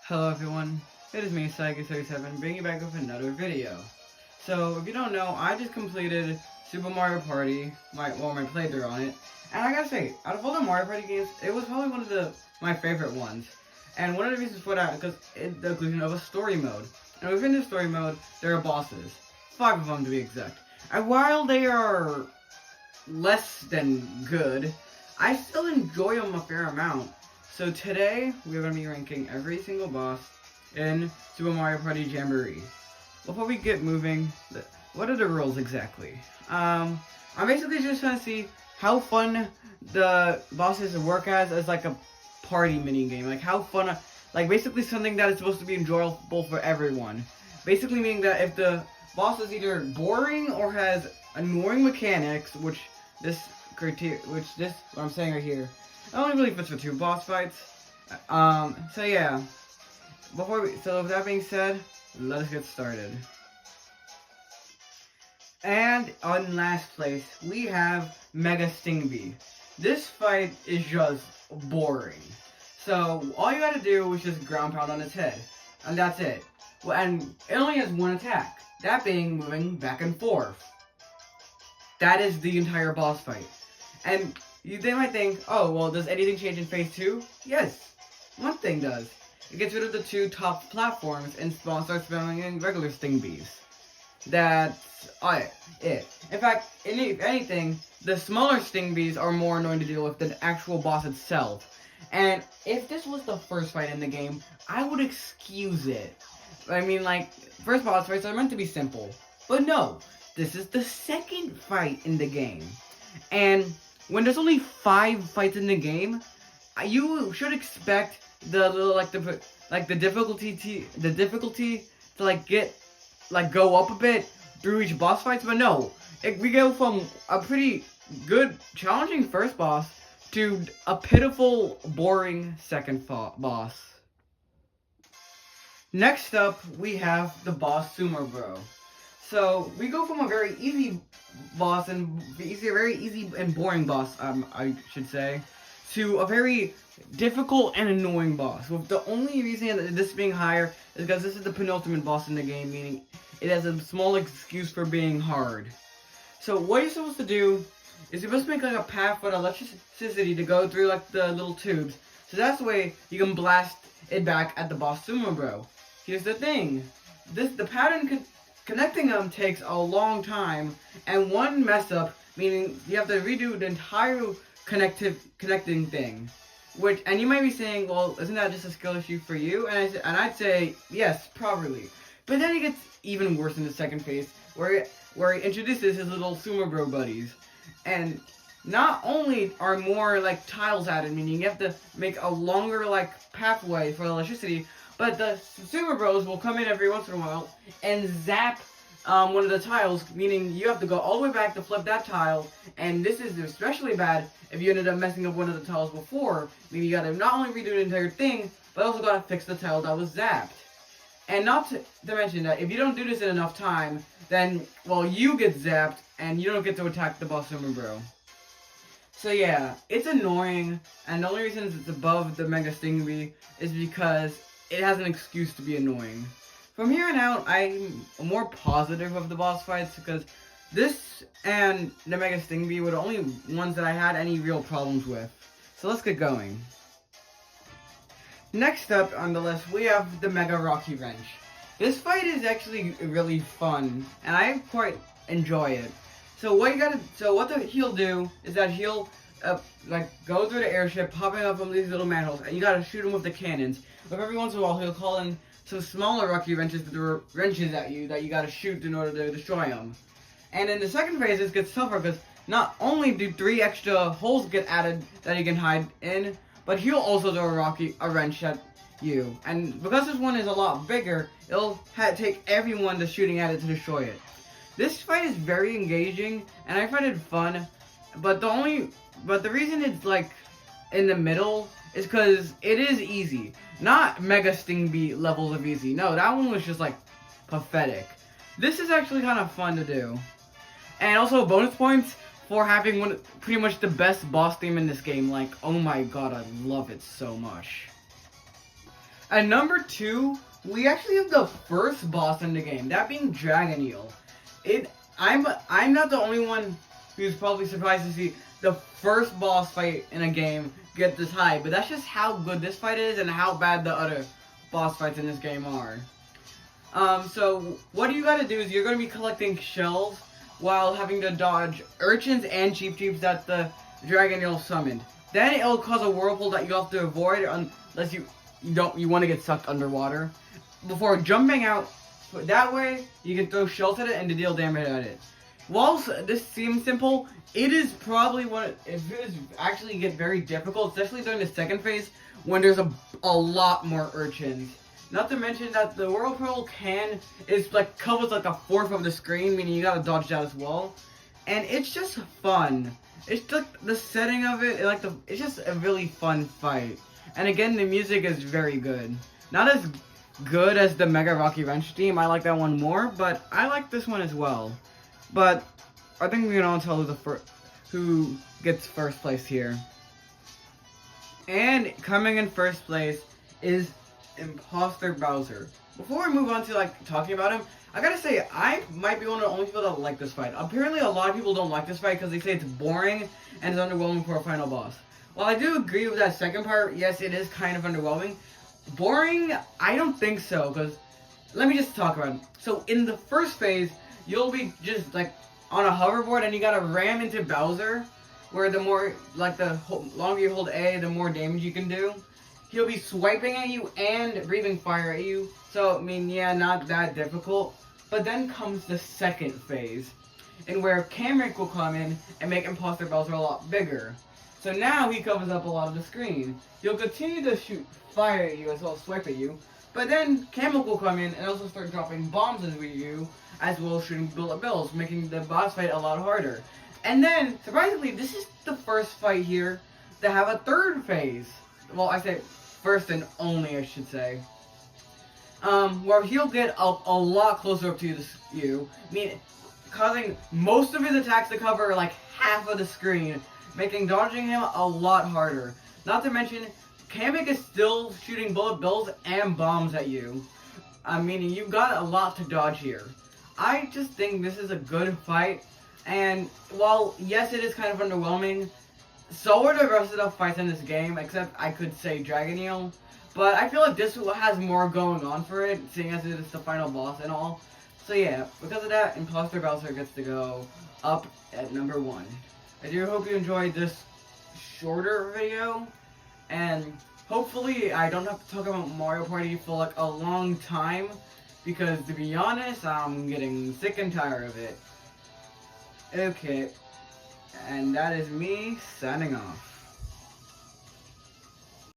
Hello everyone, it is me, Psychic37, bringing you back with another video. So, if you don't know, I just completed Super Mario Party, my playthrough on it, and I gotta say, out of all the Mario Party games, it was probably one of my favorite ones. And one of the reasons for that is because it's the inclusion of a story mode. And within the story mode, there are bosses. 5 of them to be exact. And while they are less than good, I still enjoy them a fair amount. So today, we're going to be ranking every single boss in Super Mario Party Jamboree. Before we get moving, what are the rules exactly? I'm basically just trying to see how fun the bosses work as like a party mini game. Like how fun, like basically something that is supposed to be enjoyable for everyone. Basically meaning that if the boss is either boring or has annoying mechanics, what I'm saying right here, it only really fits for 2 boss fights. So yeah. So with that being said, let us get started. And on last place, we have Mega Stingbee. This fight is just boring. So all you gotta do is just ground pound on its head, and that's it. Well, and it only has one attack, that being moving back and forth. That is the entire boss fight. And they might think, oh, well, does anything change in Phase 2? Yes, one thing does. It gets rid of the 2 top platforms and starts spawning in regular Stingbees. That's it. In fact, if anything, the smaller Stingbees are more annoying to deal with than the actual boss itself. And if this was the first fight in the game, I would excuse it. I mean, like, first boss fights are meant to be simple. But no, this is the second fight in the game. And when there's only 5 fights in the game, you should expect the difficulty to go up a bit through each boss fights. But no, we go from a pretty good, challenging first boss to a pitiful, boring second boss. Next up, we have the boss Sumo Bro. So we go from a very easy boss very easy and boring boss, I should say, to a very difficult and annoying boss. With the only reason that this being higher is because this is the penultimate boss in the game, meaning it has a small excuse for being hard. So what you're supposed to do is you're supposed to make like a path for the electricity to go through like the little tubes. So that's the way you can blast it back at the boss Sumo Bro. Here's the thing. The pattern connecting them takes a long time, and one mess up, meaning you have to redo the entire connecting thing. And you might be saying, well, isn't that just a skill issue for you? And I'd say, yes, probably. But then it gets even worse in the second phase, where he introduces his little Sumo Bro buddies. And not only are more like tiles added, meaning you have to make a longer like pathway for electricity, but the Sumo Bros will come in every once in a while and zap one of the tiles, meaning you have to go all the way back to flip that tile. And this is especially bad if you ended up messing up one of the tiles before, meaning you gotta not only redo the entire thing, but also gotta fix the tile that was zapped. And not to mention that if you don't do this in enough time, then, well, you get zapped and you don't get to attack the boss Sumo Bro. So yeah, it's annoying, and the only reason it's above the Mega Stingbee is because it has an excuse to be annoying. From here on out, I'm more positive of the boss fights, because this and the Mega Stingbee were the only ones that I had any real problems with. So let's get going. Next up on the list, we have the Mega Rocky Wrench. This fight is actually really fun, and I quite enjoy it. So what he'll do is that he'll go through the airship, popping up from these little manholes, and you gotta shoot him with the cannons. But every once in a while, he'll call in some smaller Rocky Wrenches that throw wrenches at you that you gotta shoot in order to destroy them. And in the second phase, it gets tougher because not only do 3 extra holes get added that you can hide in, but he'll also throw a wrench at you. And because this one is a lot bigger, it'll take everyone to shooting at it to destroy it. This fight is very engaging, and I find it fun. But the reason it's like in the middle is because it is easy. Not Mega Stingbee levels of easy. No, that one was just like pathetic. This is actually kind of fun to do. And also bonus points for having pretty much the best boss theme in this game. Like, oh my god, I love it so much. At number 2, we actually have the first boss in the game, that being Dragon Eel. I'm not the only one who's probably surprised to see the first boss fight in a game get this high, but that's just how good this fight is and how bad the other boss fights in this game are. So what you gotta do is you're gonna be collecting shells while having to dodge urchins and Cheep Cheeps that the Dragon Eel summoned. Then it'll cause a whirlpool that you have to avoid unless you want to get sucked underwater. Before jumping out, that way you can throw shells at it and to deal damage at it. Whilst this seems simple, it is probably it does actually get very difficult, especially during the second phase when there's a lot more urchins. Not to mention that the whirlpool covers like a fourth of the screen, meaning you gotta dodge that as well. And it's just fun. It's like the setting of it, it's just a really fun fight. And again, the music is very good. Not as good as the Mega Rocky Wrench theme. I like that one more, but I like this one as well. But I think we can all tell who gets first place here. And coming in first place is Imposter Bowser. Before we move on to talking about him, I gotta say I might be one of the only people that like this fight. Apparently a lot of people don't like this fight because they say it's boring and it's underwhelming for a final boss. While I do agree with that second part, yes, it is kind of underwhelming. Boring, I don't think so, because let me just talk about it. So in the first phase, you'll be just on a hoverboard and you gotta ram into Bowser, where the more the longer you hold A, the more damage you can do. He'll be swiping at you and breathing fire at you, so I mean, yeah, not that difficult. But then comes the second phase, in where Kamek will come in and make Imposter Bowser a lot bigger. So now he covers up a lot of the screen. He'll continue to shoot fire at you as well as swipe at you, but then Kamek will come in and also start dropping bombs at you, as well as shooting bullet bills, making the boss fight a lot harder. And then, surprisingly, this is the first fight here to have a third phase. Well, I say first and only, I should say. Where he'll get a lot closer up to you, causing most of his attacks to cover half of the screen, making dodging him a lot harder. Not to mention, Kamek is still shooting bullet bills and bombs at you. Meaning you've got a lot to dodge here. I just think this is a good fight, and while yes it is kind of underwhelming, so are the rest of the fights in this game, except I could say Dragon Eel. But I feel like this has more going on for it, seeing as it is the final boss and all. So yeah, because of that, Imposter Bowser gets to go up at number 1. I do hope you enjoyed this shorter video, and hopefully I don't have to talk about Mario Party for a long time, because to be honest, I'm getting sick and tired of it. Okay, and that is me signing off.